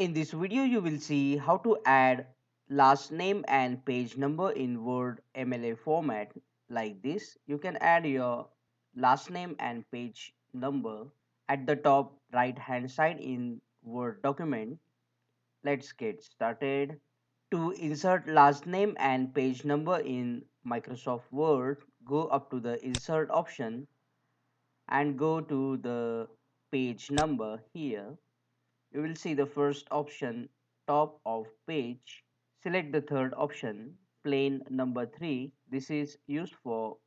In this video, you will see how to add last name and page number in Word MLA format like this. You can add your last name and page number at the top right hand side in Word document. Let's get started. To insert last name and page number in Microsoft Word, go up to the insert option and go to the page number here. You will see the first option, top of page. Select the third option, plain number 3. This is used for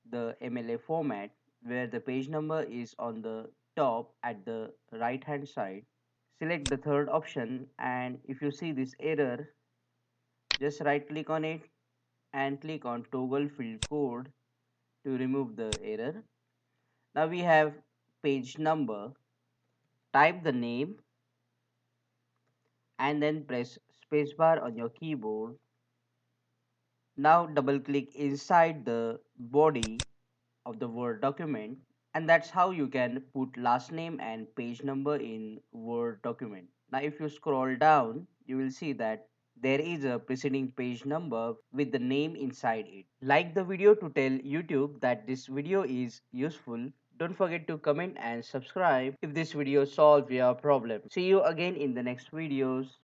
the MLA format where the page number is on the top at the right hand side. Select the third option, and if you see this error, just right click on it and click on toggle field code to remove the error. Now we have page number. Type the name and then press spacebar on your keyboard. Now double click inside the body of the Word document, and that's how you can put last name and page number in Word document. Now if you scroll down, you will see that there is a preceding page number with the name inside it. Like the video to tell YouTube that this video is useful. Don't forget to comment and subscribe if this video solved your problem. See you again in the next videos.